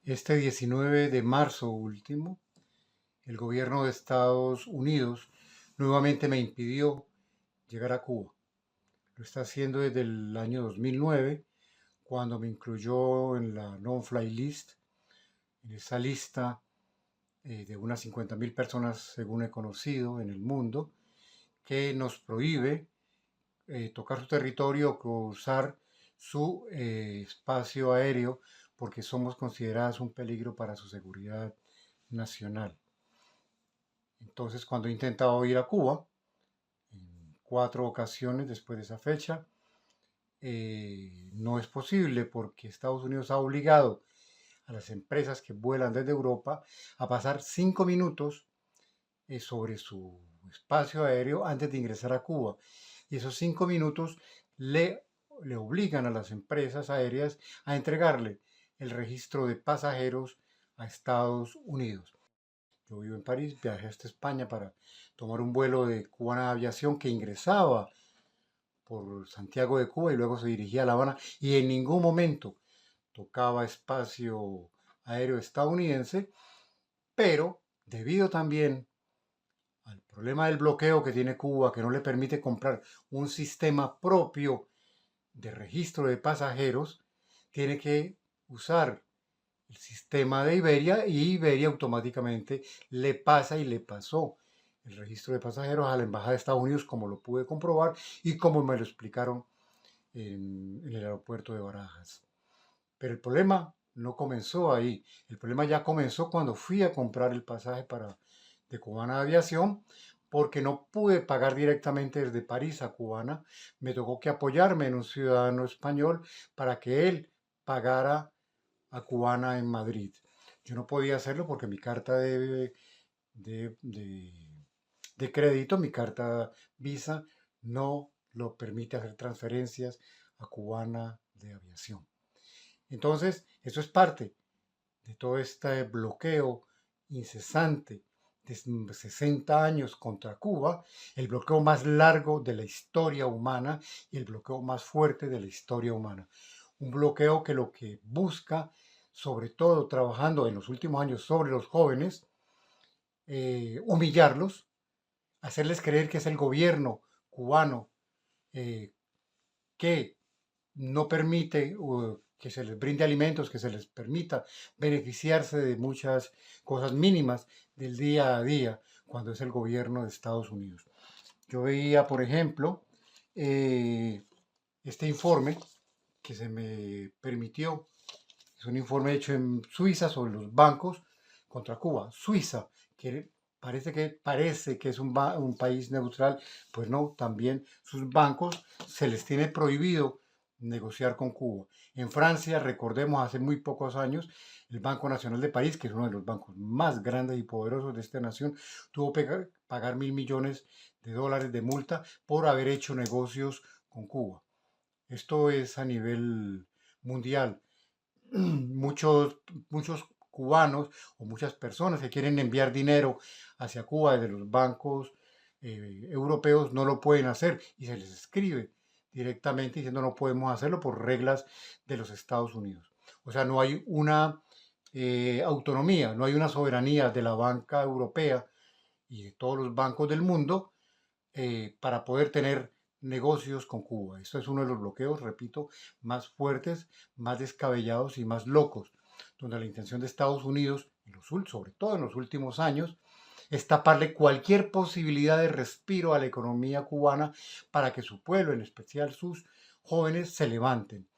Este 19 de marzo último, el gobierno de Estados Unidos nuevamente me impidió llegar a Cuba. Lo está haciendo desde el año 2009, cuando me incluyó en la non-fly list, en esa lista de unas 50.000 personas, según he conocido, en el mundo, que nos prohíbe tocar su territorio o cruzar su espacio aéreo porque somos consideradas un peligro para su seguridad nacional. Entonces, cuando he intentado ir a Cuba, en 4 ocasiones después de esa fecha, no es posible porque Estados Unidos ha obligado a las empresas que vuelan desde Europa a pasar 5 minutos sobre su espacio aéreo antes de ingresar a Cuba. Y esos 5 minutos le obligan a las empresas aéreas a entregarle el registro de pasajeros a Estados Unidos. Yo vivo en París, viajé hasta España para tomar un vuelo de Cubana Aviación que ingresaba por Santiago de Cuba y luego se dirigía a La Habana y en ningún momento tocaba espacio aéreo estadounidense, pero debido también al problema del bloqueo que tiene Cuba, que no le permite comprar un sistema propio de registro de pasajeros, tiene que usar el sistema de Iberia y Iberia automáticamente le pasa y le pasó el registro de pasajeros a la Embajada de Estados Unidos, como lo pude comprobar y como me lo explicaron en el aeropuerto de Barajas. Pero el problema no comenzó ahí. El problema ya comenzó cuando fui a comprar el pasaje de Cubana Aviación, porque no pude pagar directamente desde París a Cubana. Me tocó que apoyarme en un ciudadano español para que él pagara a Cubana en Madrid. Yo no podía hacerlo porque mi carta de, de, de crédito, mi carta Visa, no lo permite hacer transferencias a Cubana de Aviación. Entonces, eso es parte de todo este bloqueo incesante de 60 años contra Cuba, el bloqueo más largo de la historia humana y el bloqueo más fuerte de la historia humana. Un bloqueo que lo que busca, sobre todo trabajando en los últimos años sobre los jóvenes, humillarlos, hacerles creer que es el gobierno cubano eh, que no permite que se les brinde alimentos, que se les permita beneficiarse de muchas cosas mínimas del día a día cuando es el gobierno de Estados Unidos. Yo veía, por ejemplo, eh, este informe que se me permitió, es un informe hecho en Suiza sobre los bancos contra Cuba. Suiza, que parece que es un país neutral, pues no, también sus bancos se les tiene prohibido negociar con Cuba. En Francia, recordemos, hace muy pocos años, el Banco Nacional de París, que es uno de los bancos más grandes y poderosos de esta nación, tuvo que pagar 1.000 millones de dólares de multa por haber hecho negocios con Cuba. Esto es a nivel mundial. Muchos, muchos cubanos o muchas personas que quieren enviar dinero hacia Cuba desde los bancos europeos no lo pueden hacer y se les escribe directamente diciendo no podemos hacerlo por reglas de los Estados Unidos. O sea, no hay una autonomía, no hay una soberanía de la banca europea y de todos los bancos del mundo para poder tener negocios con Cuba. Esto es uno de los bloqueos, repito, más fuertes, más descabellados y más locos, donde la intención de Estados Unidos, sobre todo en los últimos años, es taparle cualquier posibilidad de respiro a la economía cubana para que su pueblo, en especial sus jóvenes, se levanten.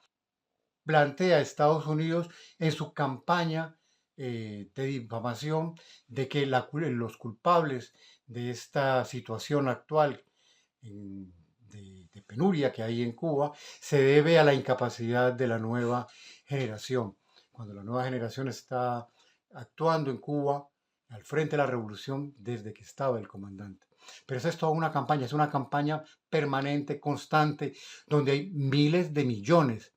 Plantea a Estados Unidos en su campaña de difamación de que los culpables de esta situación actual de penuria que hay en Cuba se debe a la incapacidad de la nueva generación. Cuando la nueva generación está actuando en Cuba al frente de la revolución desde que estaba el comandante. Pero esa es toda una campaña, es una campaña permanente, constante, donde hay miles de millones,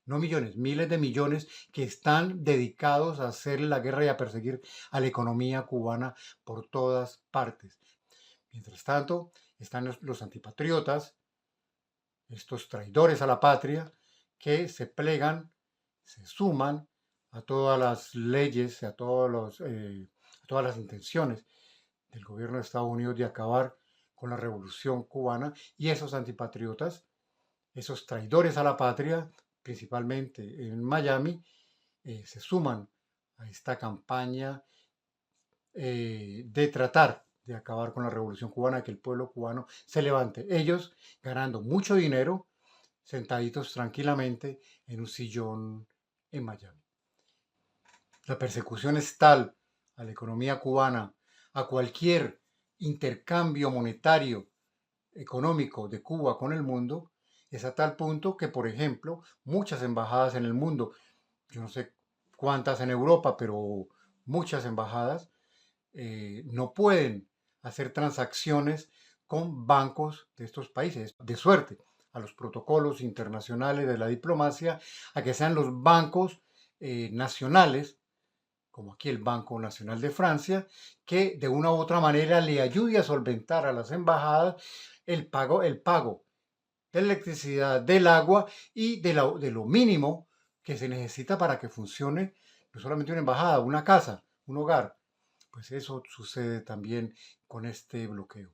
no millones, miles de millones que están dedicados a hacer la guerra y a perseguir a la economía cubana por todas partes. Mientras tanto, están los antipatriotas, estos traidores a la patria, que se plegan, se suman a todas las leyes, a todas las intenciones del gobierno de Estados Unidos de acabar con la revolución cubana, y esos antipatriotas, esos traidores a la patria, principalmente en Miami, se suman a esta campaña de tratar de acabar con la revolución cubana, que el pueblo cubano se levante. Ellos ganando mucho dinero, sentaditos tranquilamente en un sillón en Miami. La persecución es tal a la economía cubana, a cualquier intercambio monetario, económico de Cuba con el mundo, es a tal punto que, por ejemplo, muchas embajadas en el mundo, yo no sé cuántas en Europa, pero muchas embajadas, no pueden hacer transacciones con bancos de estos países, de suerte a los protocolos internacionales de la diplomacia, a que sean los bancos nacionales, como aquí el Banco Nacional de Francia, que de una u otra manera le ayude a solventar a las embajadas el pago de la electricidad, del agua y de lo mínimo que se necesita para que funcione no solamente una embajada, una casa, un hogar. Pues eso sucede también con este bloqueo.